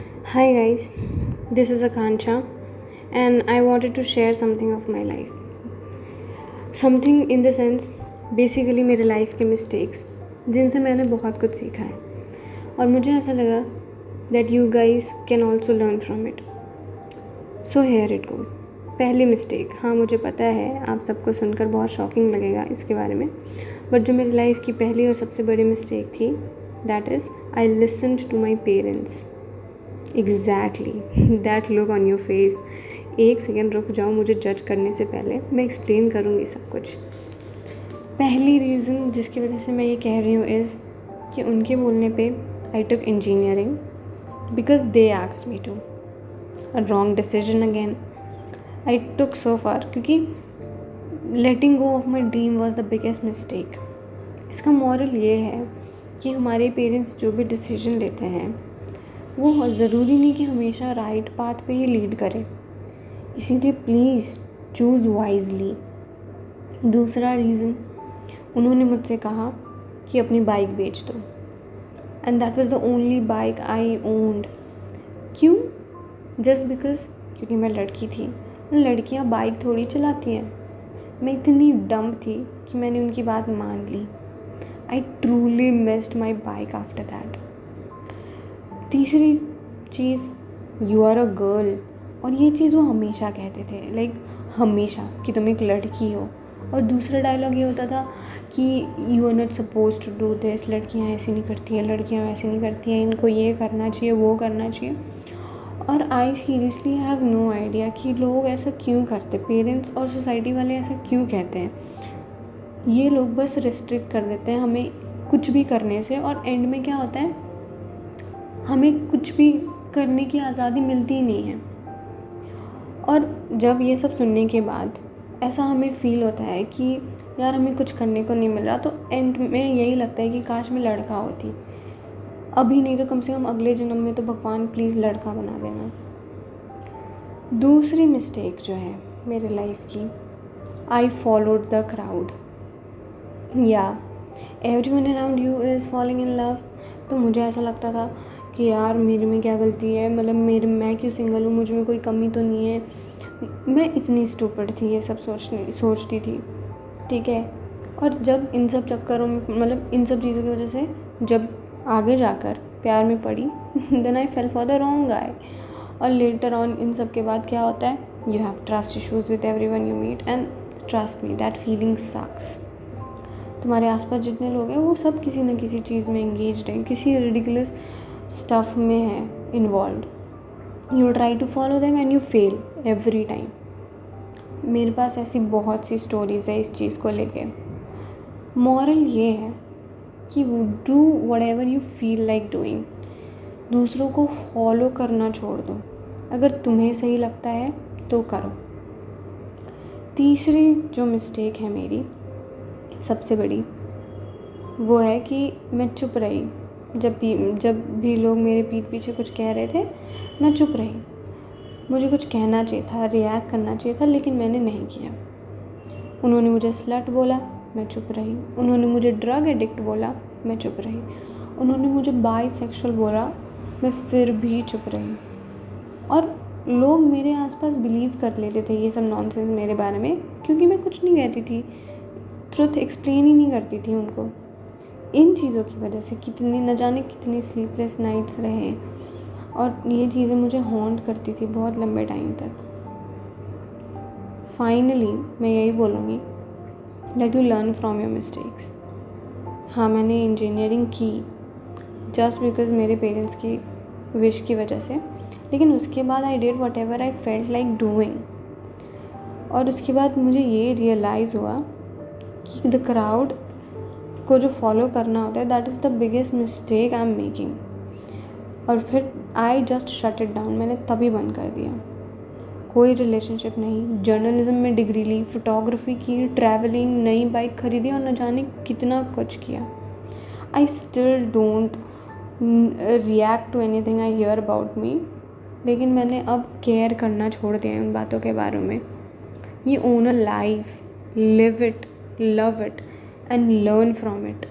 Hi guys, this is Akanksha and I wanted to share something of my life. Something in the sense basically मेरे life के mistakes जिनसे मैंने बहुत कुछ सीखा है और मुझे ऐसा लगा that you guys can also learn from it. So here it goes. पहली मिस्टेक, हाँ मुझे पता है आप सबको सुनकर बहुत शॉकिंग लगेगा इसके बारे में, बट जो मेरी लाइफ की पहली और सबसे बड़ी मिस्टेक थी that is I listened to my parents. Exactly that look on your face. एक सेकेंड रुक जाओ, मुझे जज करने से पहले मैं एक्सप्लेन करूँगी सब कुछ. पहली रीज़न जिसकी वजह से मैं ये कह रही हूँ इज़ कि उनके बोलने पे I took engineering because they asked me to. Wrong decision again I took so far, क्योंकि letting go of my dream was the biggest mistake. इसका मॉरल ये है कि हमारे पेरेंट्स जो भी डिसीजन लेते हैं वो ज़रूरी नहीं कि हमेशा राइट पाथ पे ही लीड करे, इसीलिए प्लीज़ चूज़ वाइजली. दूसरा रीज़न, उन्होंने मुझसे कहा कि अपनी बाइक बेच दो and that was the only bike I owned. क्यों? जस्ट बिकॉज क्योंकि मैं लड़की थी और लड़कियां बाइक थोड़ी चलाती हैं. मैं इतनी डम्ब थी कि मैंने उनकी बात मान ली. I truly missed my bike after that. तीसरी चीज़, यू आर अ गर्ल. और ये चीज़ वो हमेशा कहते थे, लाइक हमेशा, कि तुम एक लड़की हो. और दूसरा डायलॉग ये होता था कि you are not suppose to do this. लड़कियां ऐसे नहीं करती हैं, लड़कियां वैसे नहीं करती हैं, इनको ये करना चाहिए, वो करना चाहिए. और I seriously have no idea कि लोग ऐसा क्यों करते, पेरेंट्स और सोसाइटी वाले ऐसा क्यों कहते हैं. ये लोग बस रिस्ट्रिक्ट कर देते हैं हमें कुछ भी करने से, और एंड में क्या होता है, हमें कुछ भी करने की आज़ादी मिलती ही नहीं है. और जब ये सब सुनने के बाद ऐसा हमें फ़ील होता है कि यार हमें कुछ करने को नहीं मिल रहा, तो एंड में यही लगता है कि काश मैं लड़का होती. अभी नहीं तो कम से कम अगले जन्म में तो भगवान प्लीज़ लड़का बना देना. दूसरी मिस्टेक जो है मेरे लाइफ की, आई फॉलोड द क्राउड. या everyone around you is following in love. तो मुझे ऐसा लगता था कि यार मेरे में क्या गलती है, मतलब मैं क्यों सिंगल हूँ, मुझ में कोई कमी तो नहीं है. मैं इतनी स्टूपिड थी, ये सब सोचती थी, ठीक है. और जब इन सब चक्करों में, मतलब इन सब चीज़ों की वजह से जब आगे जाकर प्यार में पड़ी then I fell for the wrong guy. और लेटर ऑन इन सब के बाद क्या होता है, you have trust issues with everyone you meet and trust me that feeling sucks. तुम्हारे आसपास जितने लोग हैं वो सब किसी न किसी चीज़ में एंगेज्ड हैं, किसी रिडिकुलस स्टफ में है involve. You try to follow them and you fail every time. मेरे पास ऐसी बहुत सी स्टोरीज़ है इस चीज़ को लेके. मॉरल ये है कि do what ever you feel like doing. दूसरों को फॉलो करना छोड़ दो, अगर तुम्हें सही लगता है तो करो. तीसरी जो मिस्टेक है मेरी सबसे बड़ी, वो है कि मैं चुप रही. जब भी लोग मेरे पीठ पीछे कुछ कह रहे थे मैं चुप रही. मुझे कुछ कहना चाहिए था, रिएक्ट करना चाहिए था, लेकिन मैंने नहीं किया. उन्होंने मुझे स्लट बोला, मैं चुप रही. उन्होंने मुझे ड्रग एडिक्ट बोला, मैं चुप रही. उन्होंने मुझे बाइसेक्सुअल बोला, मैं फिर भी चुप रही. और लोग मेरे आसपास बिलीव कर लेते थे ये सब नॉनसेंस मेरे बारे में, क्योंकि मैं कुछ नहीं कहती थी, ट्रुथ एक्सप्लेन ही नहीं करती थी उनको. इन चीज़ों की वजह से कितनी न जाने कितनी स्लीपलेस नाइट्स रहे, और ये चीज़ें मुझे हॉन्ट करती थी बहुत लंबे टाइम तक. फाइनली मैं यही बोलूँगी that you learn from your mistakes. हाँ मैंने इंजीनियरिंग की जस्ट बिकॉज मेरे पेरेंट्स की विश की वजह से, लेकिन उसके बाद I did what ever I felt like doing. और उसके बाद मुझे ये रियलाइज़ हुआ कि द क्राउड को जो फॉलो करना होता है that is the biggest mistake I am making. और फिर I just shut it down. मैंने तभी बंद कर दिया. कोई रिलेशनशिप नहीं, जर्नलिज्म में डिग्री ली, फोटोग्राफी की, ट्रैवलिंग, नई बाइक खरीदी और न जाने कितना कुछ किया. I still don't react to anything I hear about me. लेकिन मैंने अब केयर करना छोड़ दिया है उन बातों के बारे में. You own a life, live it, love it, and learn from it.